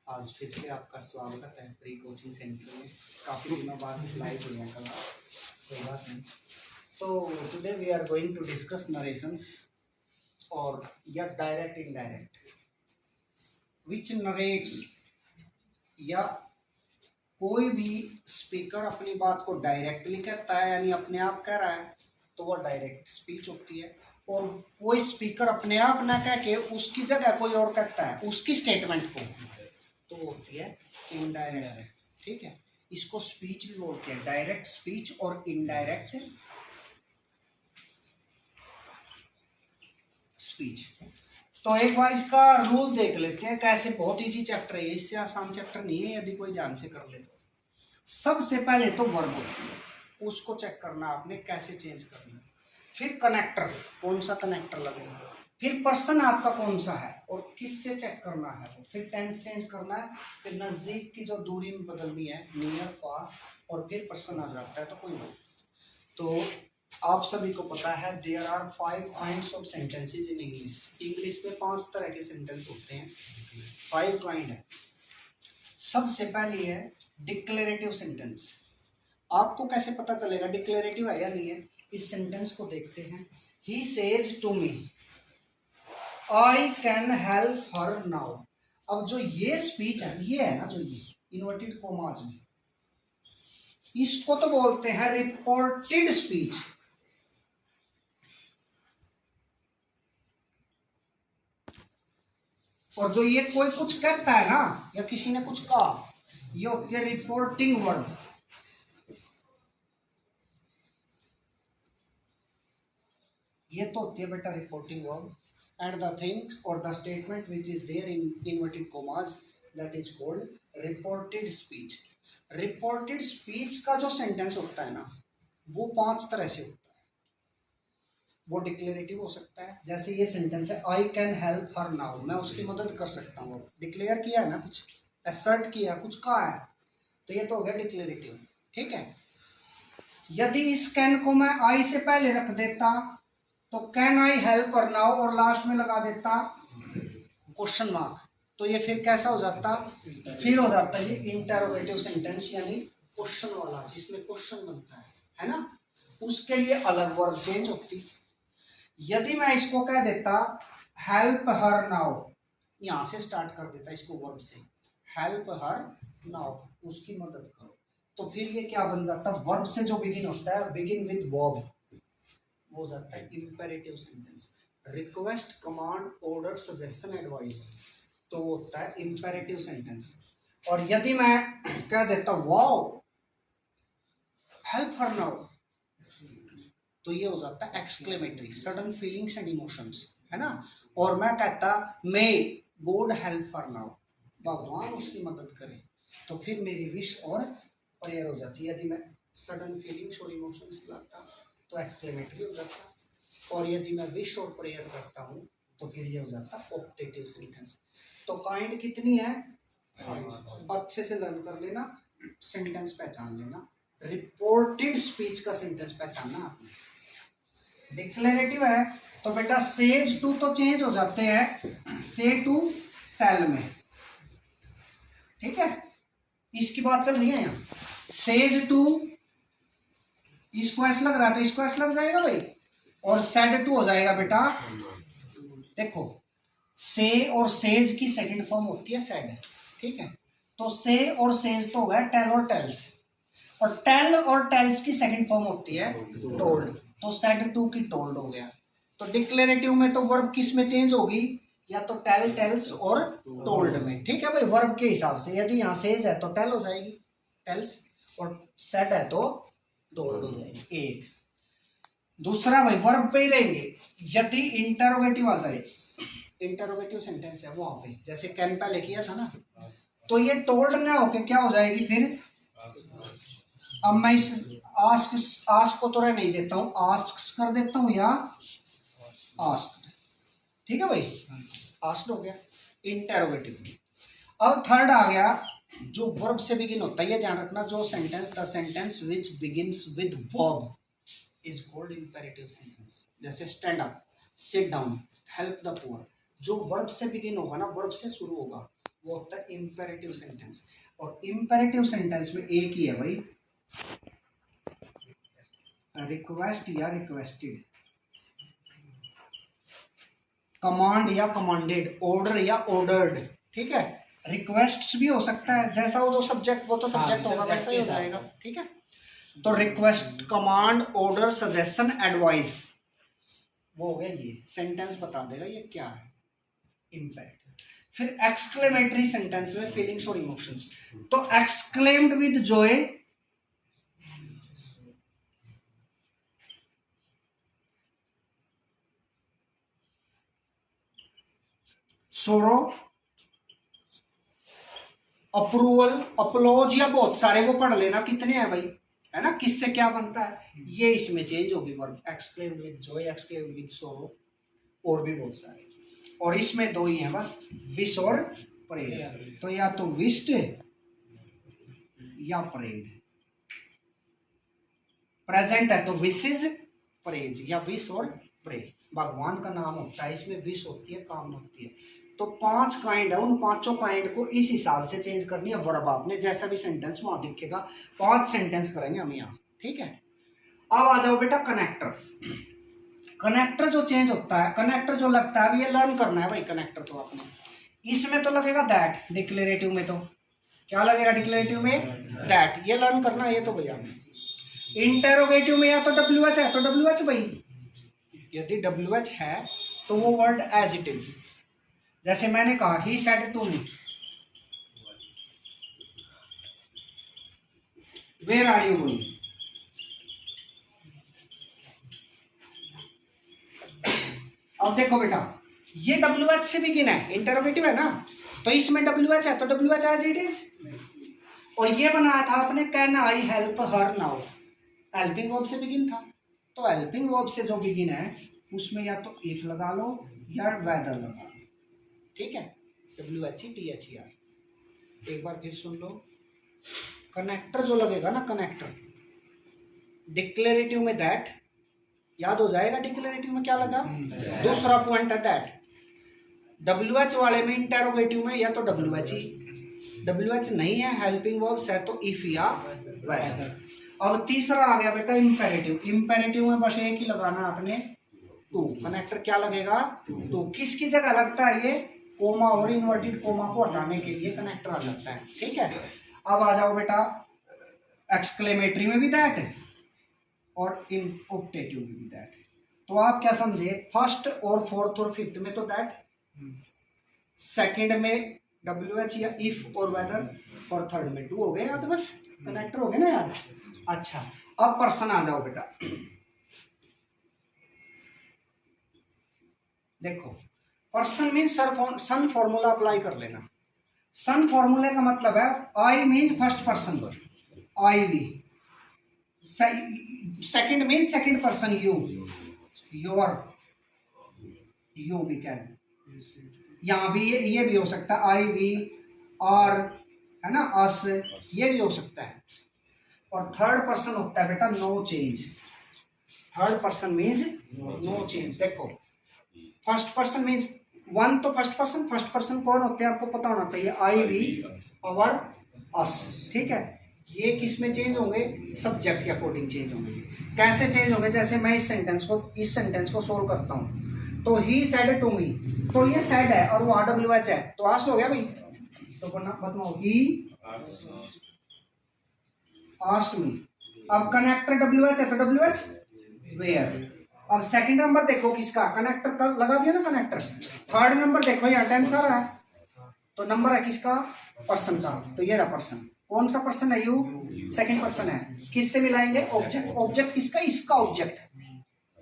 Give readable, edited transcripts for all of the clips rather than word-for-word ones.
आज फिर से आपका स्वागत है प्री कोचिंग सेंटर में। काफ़ी दिनों बाद लाइव हुई है क्लास, कोई बात नहीं। तो today we are going to discuss narrations और या डायरेक्ट इनडायरेक्ट विच नरेट्स, या कोई भी स्पीकर अपनी बात को डायरेक्टली कहता है यानी अपने आप कह रहा है तो वह डायरेक्ट स्पीच होती है, और कोई स्पीकर अपने आप ना कह के उसकी जगह कोई और कहता है उसकी स्टेटमेंट को तो होती है इनडायरेक्ट। ठीक है, इसको स्पीच भी बोलते हैं, डायरेक्ट स्पीच और इनडायरेक्ट स्पीच। तो एक बार इसका रूल देख लेते हैं कैसे। बहुत इजी चैप्टर है, इससे आसान चैप्टर नहीं है यदि कोई ध्यान से कर ले तो। सबसे पहले तो वर्ब, उसको चेक करना आपने कैसे चेंज करना है। फिर कनेक्टर, कौन सा कनेक्टर लगेगा। फिर पर्सन आपका कौन सा है और किससे चेक करना है। फिर टेंस चेंज करना है। फिर नज़दीक की जो दूरी में बदलनी है, नियर फार, और फिर पर्सन आ जाता है तो कोई नहीं। तो आप सभी को पता है there are 5 kinds of sentences in English. English में 5 तरह के सेंटेंस होते हैं, 5 काइंड है। सबसे पहली है डिक्लेरेटिव सेंटेंस। आपको कैसे पता चलेगा डिक्लेरेटिव है या नहीं है, इस सेंटेंस को देखते हैं। He says to me I can help her now. अब जो ये स्पीच है, ये है ना, जो ये इन्वर्टेड कोमास में, इसको तो बोलते हैं रिपोर्टेड स्पीच। और जो ये कोई कुछ कहता है ना, या किसी ने कुछ कहा, ये होती है रिपोर्टिंग वर्ब। ये तो होती है बेटा reporting verb. And the things और the statement which is there in inverted commas, that is called reported speech. Reported speech का जो सेंटेंस होता है ना, वो 5 तरह से होता है। वो डिक्लेरेटिव हो सकता है, जैसे ये सेंटेंस है आई कैन हेल्प हर नाउ, मैं उसकी मदद कर सकता हूँ। डिक्लेयर किया है ना, कुछ असर्ट किया, कुछ कहा है, तो ये तो हो गया डिक्लेरेटिव। ठीक है, यदि इस कैन को मैं आई से पहले रख देता तो can I help her now और लास्ट में लगा देता क्वेश्चन मार्क, तो ये फिर कैसा हो जाता, फिर हो जाता ये इंटरोगेटिव सेंटेंस, यानी क्वेश्चन वाला, जिसमें क्वेश्चन बनता है ना। उसके लिए अलग वर्ब चेंज होती। यदि मैं इसको कह देता हेल्प हर नाउ, यहां से स्टार्ट कर देता इसको वर्ब से, हेल्प हर नाउ, उसकी मदद करो, तो फिर ये क्या बन जाता, वर्ब से जो बिगिन होता है, बिगिन विद वर्ब, हो जाता है imperative sentence. Request, command, order, suggestion, advice, तो वो होता है इंपेरेटिव सेंटेंस। और यदि मैं कह देता वाओ हेल्प हर नाउ, तो ये हो जाता है exclamatory, sudden feelings and emotions, है ना। और मैं कहता may God help her now, भगवान उसकी मदद करे, तो फिर मेरी विश और प्रेयर हो जाती है। यदि मैं सडन फीलिंग्स और इमोशंस लाता तो एक्सक्लेमेटरी हो जाता, और यदि मैं विश और प्रेयर करता हूँ तो फिर ये हो जाता ऑप्टेटिव सेंटेंस। तो काइंड कितनी है, अच्छे से लर्न कर लेना, सेंटेंस पहचान लेना। रिपोर्टेड स्पीच का सेंटेंस पहचानना आपने। डिक्लेरेटिव है तो बेटा सेज टू तो चेंज हो जाते हैं से टू टेल में। ठीक है, इसकी बात चल रही है यहाँ। सेज टू, इसको ऐसा लग रहा था, इसको ऐसा लग जाएगा भाई, और सेड टू हो जाएगा बेटा। देखो से और सेज की सेकंड फॉर्म होती है सेड। ठीक है, तो से और सेज तो हो गया टेल और टेल्स, और टेल और टेल्स की सेकंड फॉर्म होती है टोल्ड, तो सेड टू की टोल्ड हो गया। तो डिक्लेरेटिव में तो वर्ब किस में चेंज होगी, या तो टेल, टेल्स और टोल्ड में। ठीक है भाई, वर्ब के हिसाब से, यदि यहाँ सेज है तो टेल हो जाएगी टेल्स, और सेड है तो टोल्ड हो जाएगी। एक दूसरा भाई वर्ब पे ही रहेंगे, यदि इंटरोगेटिव आ जाए, इंटरोगेटिव सेंटेंस है वहां पे, जैसे कैन पहले किया था ना, तो ये टोल्ड ना होके क्या हो जाएगी फिर। अब मैं इस आस्क को तो रह नहीं देता हूं, आस्क्स कर देता हूं, या आस्क। ठीक है भाई, आस्क्ड हो गया इंटरोगेटिव। अब थर्ड आ गया जो वर्ब से बिगिन होता है, ये ध्यान रखना, जो sentence, the sentence which begins with verb is called imperative sentence. जैसे stand up, sit down, help the poor, जो वर्ब से बिगिन होगा ना, वर्ब से शुरू होगा, वो होता है इम्पेरेटिव सेंटेंस। और इम्पेरेटिव सेंटेंस में एक ही है भाई, रिक्वेस्ट या रिक्वेस्टेड, कमांड या कमांडेड, ऑर्डर या ऑर्डर्ड। ठीक है, रिक्वेस्ट भी हो सकता है, जैसा वो सब्जेक्ट, वो तो सब्जेक्ट होगा वैसा ही हो जाएगा। ठीक है, तो request, command, order, suggestion, advice, वो हो गया, ये सेंटेंस बता देगा ये क्या है, इम्पैक्ट। फिर एक्सक्लेमेटरी सेंटेंस में फीलिंग्स और इमोशंस, तो एक्सक्लेम्ड विद जॉय, सोरो, अप्रूवल, अपलोज, या बहुत सारे, वो पढ़ लेना कितने हैं भाई, है ना, किससे क्या बनता है, ये इसमें चेंज होगी verb, exclaimed with Joy, exclaimed with सोरो, और भी बहुत सारे। और इसमें दो ही हैं बस, विश और परेड। तो या तो विश्ड या परेड। प्रेजेंट है तो विशेज, परेज, या विश और प्रे। भगवान का नाम होता है, इसमें विश होती है, कामना होती है। तो 5 काइंड है, उन 5 काइंड को इस हिसाब से चेंज करनी है वर्ब। आपने जैसा भी सेंटेंस वहां दिखेगा, 5 सेंटेंस करेंगे हम यहाँ। ठीक है, अब आ जाओ बेटा कनेक्टर। कनेक्टर जो चेंज होता है, कनेक्टर जो लगता है, ये लर्न करना है भाई कनेक्टर। तो आपने इसमें तो लगेगा दैट, डिक्लेरेटिव में तो क्या लगेगा, डिक्लेरेटिव में दैट, ये लर्न करना है, ये तो भैया। इंटेरोगेटिव में या तो WH है तो WH भाई, यदि WH है तो वो वर्ड एज इट इज, जैसे मैंने कहा he said to me, where are you going. अब देखो बेटा, ये WH से बिगिन है, इंटरोगेटिव है ना, तो इसमें WH है तो WH एज इट इज। और ये बनाया था आपने, can I help her now, helping verb से बिगिन था। तो हेल्पिंग वर्ब से जो बिगिन है उसमें या तो इफ लगा लो या वेदर लगा लो। ठीक है, WHETHER। एक बार फिर सुन लो, कनेक्टर जो लगेगा ना, कनेक्टर डिक्लेरेटिव में दैट, याद हो जाएगा, डिक्लेरेटिव में क्या लगा, दूसरा पॉइंट है दैट। WH वाले में, इंटेरोगेटिव में या तो WH ही, WH नहीं है, हेल्पिंग वर्ब्स है तो इफ या वेदर। अब तीसरा आ गया बेटा इम्पेरेटिव। इम्पेरेटिव में बस एक ही लगाना आपने, टू। कनेक्टर क्या लगेगा, टू। किसकी जगह लगता है ये, कोमा और इन्वर्टेड कोमा को हटाने के लिए कनेक्टर लगता है। ठीक है, अब आ जाओ बेटा एक्सक्लेमेटरी में भी दैट है और इंपोक्टेटिव में भी दैट है। तो आप क्या समझे, फर्स्ट और फोर्थ और फिफ्थ में तो दैट, सेकंड में WH या इफ और वेदर, और थर्ड में टू। हो गए याद, बस कनेक्टर हो गए ना याद। अच्छा, अब पर्सन आ जाओ बेटा। देखो, person means sun formula apply कर लेना। सन फॉर्मूले का मतलब है I means first person, I we. Second means second person, you, your, you भी कैन। यहाँ भी ये भी हो सकता है, आई वी, आर, है ना, अस, ये भी हो सकता है। और थर्ड पर्सन होता है बेटा no change. Third person means no change. देखो, फर्स्ट पर्सन मीन्स वन, तो फर्स्ट पर्सन कौन होते हैं आपको पता होना चाहिए, आई वी और अस। ठीक है, ये किस में चेंज होंगे, सब्जेक्ट के अकॉर्डिंग चेंज होंगे। कैसे चेंज होंगे, जैसे मैं इस सेंटेंस को सोल्व करता हूँ, तो ही सेड टू मी, तो ये सेड है और वो WH है, तो आस्ट हो गया भाई। तो बताओ, ही आस्ट मी। अब कनेक्टर WH है तो WH वेयर। अब सेकंड नंबर देखो किसका, कनेक्टर का लगा दिया ना कनेक्टर। थर्ड नंबर देखो यहाँ टेंस आ रहा है, तो नंबर है किसका, पर्सन का। तो ये रहा पर्सन, कौन सा पर्सन है, यू, सेकंड पर्सन है। किससे मिलाएंगे, ऑब्जेक्ट। ऑब्जेक्ट किसका, इसका ऑब्जेक्ट,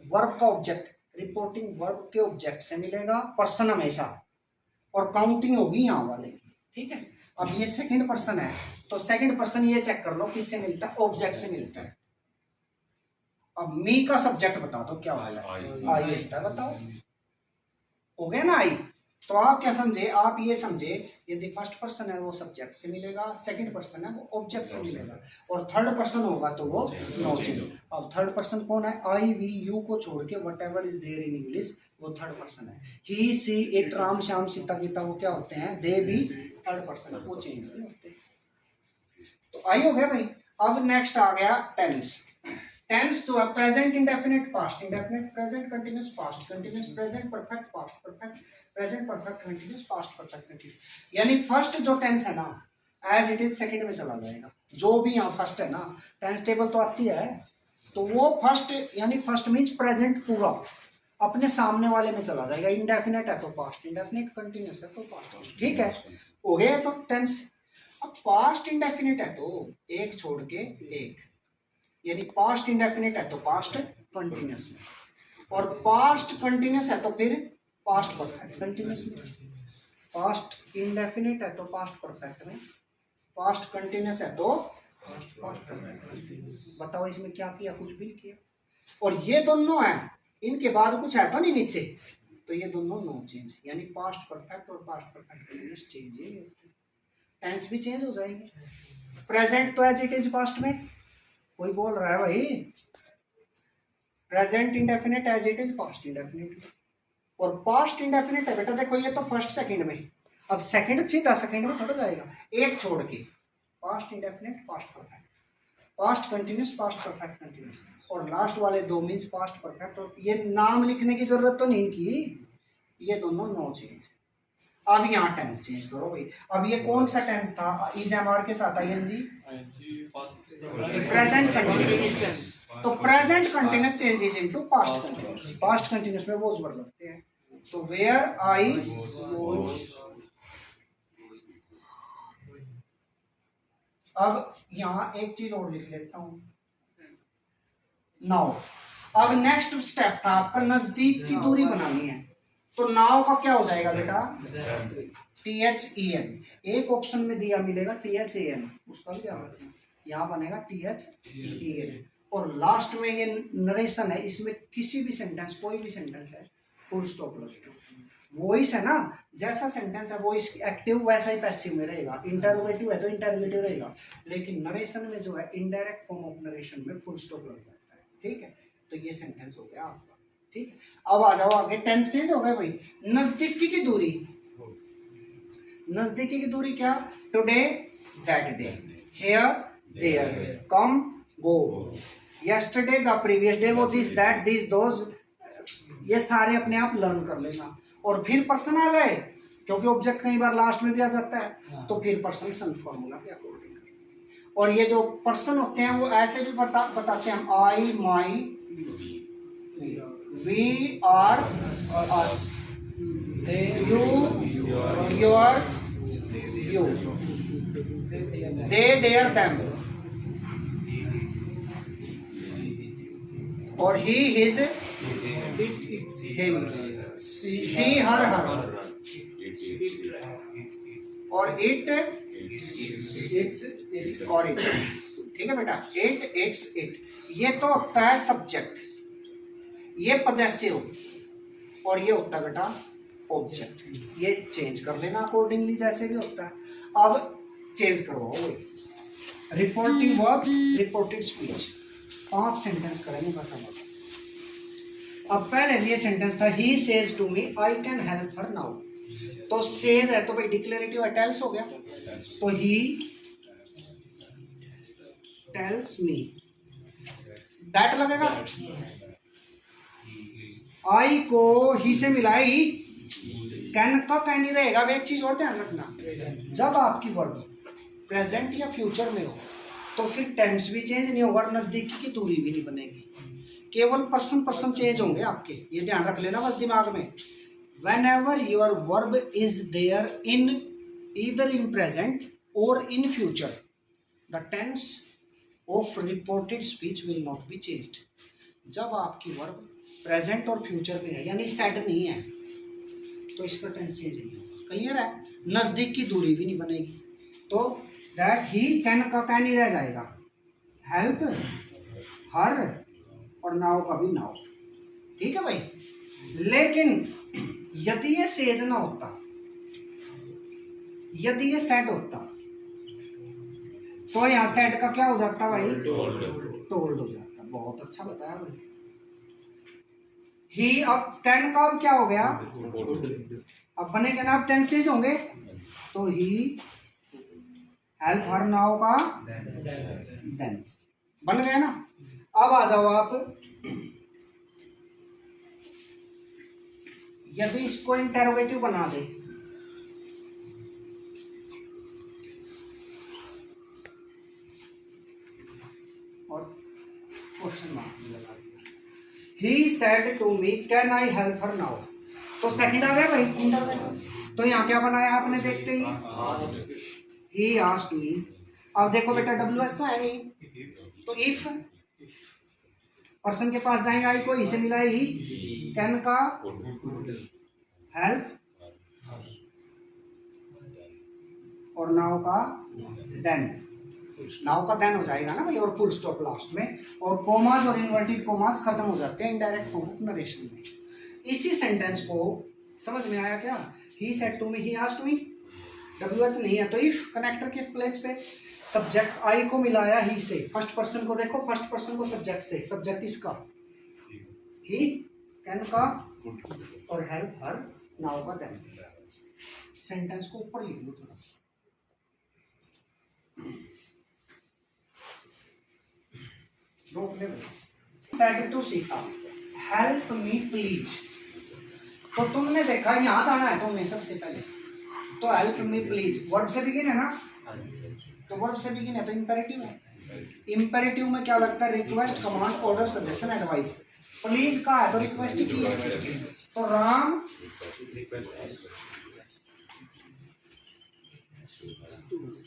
वर्ब का ऑब्जेक्ट, रिपोर्टिंग वर्ब के ऑब्जेक्ट से मिलेगा पर्सन हमेशा, और काउंटिंग होगी यहाँ वाले की। ठीक है, अब ये सेकंड पर्सन है, तो सेकंड पर्सन ये चेक कर लो किससे मिलता है, ऑब्जेक्ट से मिलता है। अब मी का सब्जेक्ट बता दो क्या होगा, आई होता है, बताओ। हो गया ना आई। तो आप क्या समझे, आप ये समझे, यदि फर्स्ट पर्सन है वो सब्जेक्ट से मिलेगा, सेकंड पर्सन है वो ऑब्जेक्ट से मिलेगा, और थर्ड पर्सन होगा तो वो नो चेंज। अब थर्ड पर्सन कौन है, आई वी यू को छोड़ के whatever is there in English, वो थर्ड पर्सन है। He she it Ram Shyam Sita Gita, वो क्या होते हैं, दे भी थर्ड पर्सन वो चेंज नहीं होते। तो आई हो गया भाई। अब नेक्स्ट आ गया टेंस। टेंस जो है present indefinite, past indefinite, present continuous, past continuous, present perfect, past perfect, present perfect continuous, past perfect continuous. यानी फर्स्ट जो टेंस है ना एज इट इज सेकंड में चला जाएगा। जो भी यहाँ फर्स्ट है ना, टेंस टेबल तो आती है, तो वो फर्स्ट यानी फर्स्ट मीन्स प्रेजेंट पूरा अपने सामने वाले में चला जाएगा। इंडेफिनिट है तो पास्ट, इंडेफिनिट कंटिन्यूअस है तो पास्ट। ठीक है, हो गया तो टेंस। अब पास्ट इंडेफिनिट है तो एक छोड़ के एक, यानी पास्ट इंडेफिनिट है तो पास्ट कंटिन्यूअस में, और पास्ट कंटिन्यूअस है तो फिर पास्ट परफेक्ट कंटिन्यूअस में। पास्ट इंडेफिनिट है तो पास्ट परफेक्ट में, पास्ट कंटिन्यूअस है तो पास्ट परफेक्ट। बताओ इसमें क्या किया, कुछ भी नहीं किया। और ये दोनों है, इनके बाद कुछ है तो नहीं नीचे, तो ये दोनों नो चेंज, यानी पास्ट परफेक्ट और पास्ट परफेक्ट कंटिन्यूअस चेंज ही नहीं होते। टेंस भी चेंज हो जाएंगे। प्रेजेंट तो एज इट इज पास्ट में, कोई बोल रहा है भाई present indefinite as it is past indefinite में, और पास्ट इंडेफिनिट है बेटा देखो ये तो फर्स्ट सेकंड में, अब सेकंड सीधा सेकंड में थोड़ा जाएगा, एक छोड़ के past indefinite, past perfect, past continuous, past perfect continuous, और लास्ट वाले दो मीन्स पास्ट परफेक्ट। और ये नाम लिखने की जरूरत तो नहीं की, ये दोनों नो चेंज। अब यहाँ टेंस चेंज करो भाई। अब ये कौन सा टेंस था, इज एम आर के साथ आईएनजी, प्रेजेंट कंटिन्यूअस, तो present continuous changes into past continuous. Past continuous में वो वर्ड लगते हैं, तो वेयर आई वाज। अब यहाँ एक चीज और लिख लेता हूं, नाउ। अब नेक्स्ट स्टेप था आपका नजदीक की दूरी बनानी है, तो नाउ का क्या हो जाएगा बेटा, THEN। एक ऑप्शन में दिया मिलेगा THAN, उसका भी ध्यान रखना, यहाँ बनेगा THEN। और लास्ट में ये नरेशन है, इसमें किसी भी सेंटेंस, कोई भी सेंटेंस है, full stop plus two. Voice है ना, जैसा सेंटेंस है वॉइस एक्टिव वैसा ही पैसिव में रहेगा, इंटरोगेटिव है तो इंटरोगेटिव रहेगा, लेकिन नरेशन में जो है इनडायरेक्ट फॉर्म ऑफ नरेशन में फुल स्टॉप लग जाता है। ठीक है, तो ये सेंटेंस हो गया आपका। ठीक है, अब आ जाओ आगे, टेंस चेंज हो गया भाई। नजदीकी की दूरी, नजदीकी की दूरी क्या, today that day, here there, come go, yesterday the previous day, वो दिस दैट दिस दोज, ये सारे अपने आप लर्न कर लेना। और फिर पर्सन आ जाए, क्योंकि ऑब्जेक्ट कई बार लास्ट में भी आ जाता है, तो फिर पर्सन सन फॉर्मूला के अकॉर्डिंग। और ये जो पर्सन होते हैं वो ऐसे भी बताते हैं, I my we are us, you your you, they their them, और ही हिज हिम, सी हर हर, और इट इट्स और इट। ठीक है बेटा, इट इट्स इट, ये तो होता है सब्जेक्ट, ये पजेसिव, और ये होता है बेटा ऑब्जेक्ट। ये चेंज कर लेना अकॉर्डिंगली जैसे भी होता है। अब चेंज करो, reporting verb, reported speech, 5 sentence करेंगे बस हम। अब पहले ये सेंटेंस था, he says to me I can help her now, तो सेज है तो भाई डिक्लेरेटिव है, टेल्स हो गया, तो ही टेल्स मी, दैट लगेगा, आई को ही से मिलाई, कैन का कैन ही रहेगा। एक चीज और ध्यान रखना, जब आपकी वर्ब प्रेजेंट या फ्यूचर में हो तो फिर टेंस भी चेंज नहीं होगा और नजदीकी की दूरी भी नहीं बनेगी, केवल पर्सन चेंज होंगे आपके, ये ध्यान रख लेना बस दिमाग में। whenever your verb is there in either in present or in future, the tense of reported speech will not be changed। जब आपकी वर्ब प्रेजेंट और फ्यूचर में है, यानी सेड नहीं है, तो इसका टेंस चेंज नहीं होगा। क्लियर है, नजदीक की दूरी भी नहीं बनेगी, तो दैट ही कैन का कैन ही रह जाएगा, हेल्प हर और नाउ का भी नाउ। ठीक है भाई, लेकिन यदि ये सेज ना होता, यदि ये सेड होता, तो यहाँ सेड का क्या हो जाता भाई, टोल्ड हो जाता। बहुत अच्छा बताया भाई। ही, अब कैन का अब क्या हो गया, अब बनेगा ना, अब टेंसेज होंगे, तो ही हेल्प हर नाउ का देन बन गया ना। अब आ जाओ आप, यदि इसको इंटेरोगेटिव बना दे, और क्वेश्चन मार्क लगा दिया, he said to me can I help her now, तो सेकंड आ गया भाई इंटेरोगेटिव। तो यहाँ क्या बनाया आपने देखते ही आस्क्ड मी। अब देखो बेटा WH तो है नहीं, तो इफ पर्सन के पास जाएंगे आई को, इसे मिला ही, कैन का हेल्प और नाउ का देन, नाउ का देन हो जाएगा ना भाई, और फुल स्टॉप लास्ट में, और कोमास और इन्वर्टेड कोमास खत्म हो जाते हैं इनडायरेक्ट फॉर्म ऑफ नरेशन में। इसी सेंटेंस को समझ में आया क्या? He said to me, he asked me, WH नहीं है तो इफ कनेक्टर के प्लेस पे सब्जेक्ट आई को मिलाया ही से, फर्स्ट पर्सन को देखो, फर्स्ट पर्सन को सब्जेक्ट से, सब्जेक्ट इसका ही, कैन का और हेल्प हर नाउ का देन। सेंटेंस को ऊपर लिख लो थोड़ा, रोक ले। Said to Sita help me please, तो तुमने देखा यहाँ जाना है तुमने सबसे पहले, तो हेल्प मी प्लीज वर्ब से बिगिन है ना, तो वर्ब से बिगिन है तो इंपेरेटिव है। इंपेरेटिव में क्या लगता है? Request, command, order, suggestion, advice. Please का है तो रिक्वेस्ट की है, तो राम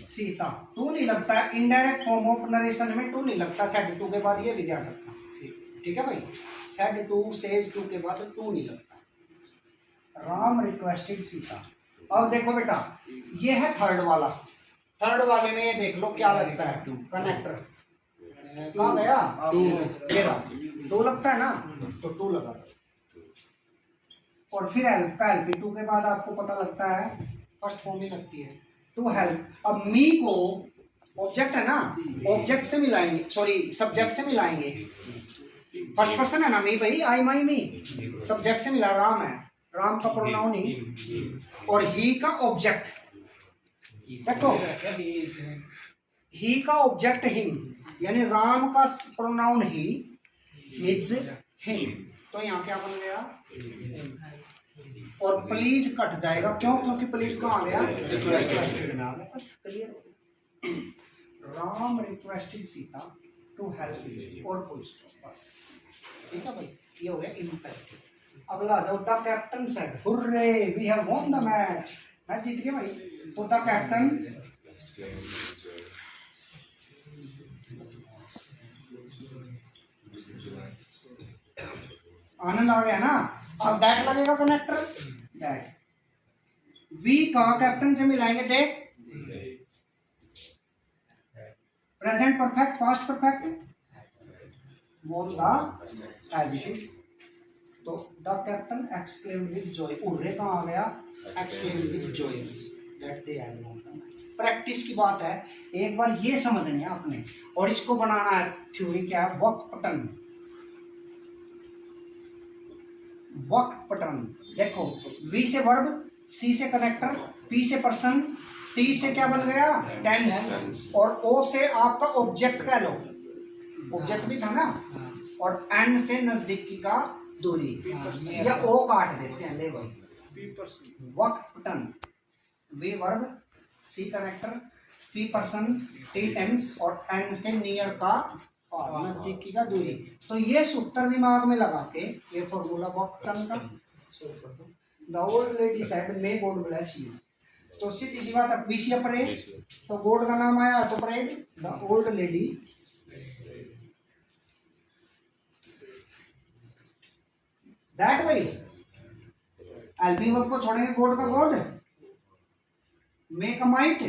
सीता, टू नहीं लगता है, इनडायरेक्ट फॉर्म ऑफ नरेशन में टू नहीं लगता, सेड टू के बाद ये विद्या रखना, ठीक है भाई, सेड टू, सेज टू के बाद टू नहीं लगता। राम रिक्वेस्टेड सीता। अब देखो बेटा ये है थर्ड वाला, थर्ड वाले में ये देख लो क्या लगता है, कनेक्टर कहाँ गया, टू लगता है ना, तो टू लगा दो, और फिर हेल्प का हेल्प, टू के बाद आपको पता लगता है फर्स्ट फॉर्म ही लगती है, टू हेल्प। अब मी को ऑब्जेक्ट है ना, ऑब्जेक्ट से मिलाएंगे, सॉरी सब्जेक्ट से मिलाएंगे, फर्स्ट पर्सन है ना मी भाई, आई माई मी, सब्जेक्ट से मिला, राम है, राम का प्रोनाउन ही, और ही का ऑब्जेक्ट, देखो ही का ऑब्जेक्ट हिम, यानी राम का प्रोनाउन ही, हिज, हिम, तो यहाँ क्या बन गया, और प्लीज कट जाएगा, क्यों? क्योंकि प्लीज कहाँ आ गया, रिक्वेस्टेड में आ गया, बस clear. Ram requested Sita to help और फुल स्टॉप, बस ठीक है भाई, ये हो गया इंपेरेटिव। अगला जो the captain said hurray we have won the match, match जीत गए भाई, तो द कैप्टन आनंद आ गया ना। अब दैट लगेगा कनेक्टर, दैट वी का कैप्टन से मिलाएंगे, देख present perfect, past perfect, won the as it is, तो the captain exclaimed with joy, hurray कहाँ आ गया, exclaimed with joy, that they had won the match. Practice की बात है, एक बार ये समझनी है आपने, और इसको बनाना है थ्योरी क्या है, वर्क पैटर्न, वर्क पैटर्न। देखो वी से वर्ब, सी से कनेक्टर, पी से पर्सन, टी से क्या बन गया, टेंस, और ओ से आपका ऑब्जेक्ट कह लो, ऑब्जेक्ट भी था ना, और एन से नजदीकी का दूरी, या ओ काट देते हैं, ले भाई work pattern, V verb, C connector, P person, T tense, और एन से नियर का और नजदीकी का दूरी। तो ये सूत्र दिमाग में लगा के ये फॉर्मूला वर्क पैटर्न का सोल्व कर दो। The old lady said may God bless you, तो सीधी सी बात है, विषय परेड, तो गॉड का नाम आया तो parade, the old lady that भाई, एलपी वर्ब को छोड़ेंगे, गॉड का God, make a might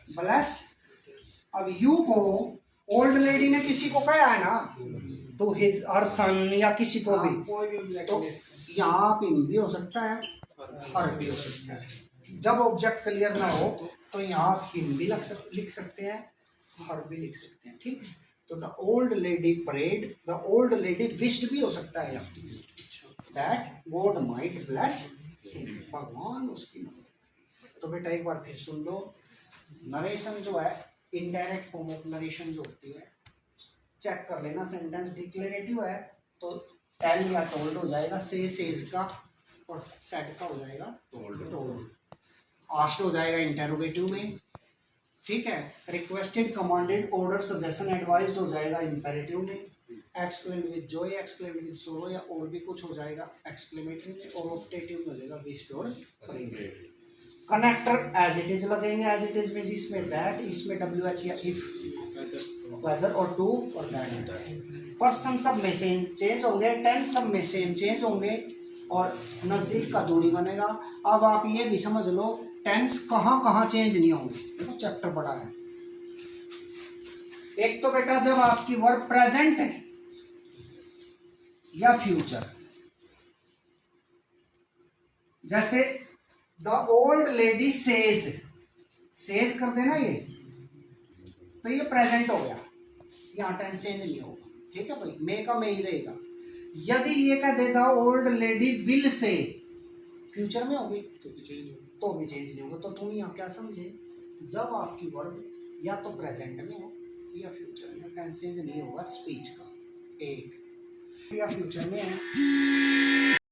bless. अब यू को ओल्ड लेडी ने किसी को कहा है ना, तो हिज हर सन या किसी को भी, तो यहाँ पिन भी हो सकता है, हर भी हो सकता है। जब ऑब्जेक्ट क्लियर ना हो तो यहाँ हिम भी लिख सकते हैं, हर भी लिख सकते हैं, ठीक है। तो the old lady parade, the old lady wished भी हो सकता है, दैट गॉड माइट ब्लेस भगवान उसकी मदद। तो बेटा एक बार फिर सुन लो, नरेशन जो है इनडायरेक्ट फॉर्म ऑफ नरेशन जो होती है, चेक कर लेना, सेंटेंस डिक्लेरेटिव है तो टेल या टोल्ड हो जाएगा, से सेज का, और सेड का हो जाएगा टोल्ड। आस्क्ड हो जाएगा इंटेरोगेटिव में, ठीक है। Requested, commanded, order, suggestion, advised हो जाएगा इंपेरेटिव में। Exclaimed with Joy, exclaimed with सोरो या और भी कुछ हो जाएगा एक्सक्लेमेटरी में, और ऑप्टेटिव में हो जाएगा विश्ड और pregnant. Connector as it is लगेंगे, एज इट इज में इसमें दैट, इसमें डब्ल्यू एच या इफ, वेदर और टू और दैट। पर्सन सब में सेम चेंज होंगे, टेंस सब में सेम चेंज होंगे, और नज़दीक का दूरी बनेगा। अब आप ये भी समझ लो टेंस कहाँ कहाँ चेंज नहीं होंगे, देखो चैप्टर बड़ा है। एक तो बेटा जब आपकी वर्ब प्रेजेंट है या फ्यूचर, जैसे the old lady says, says कर देना ये, तो ये प्रेजेंट हो गया, यहाँ टेंस चेंज नहीं होगा, ठीक है भाई, मे का मे ही रहेगा। यदि ये कह दे the old lady will say, future में होगी तो भी चेंज नहीं होगा। तो तुम यहाँ क्या समझे, जब आपकी वर्ब या तो प्रेजेंट में हो या फ्यूचर में, टेंस चेंज नहीं होगा स्पीच का, एक या फ्यूचर में है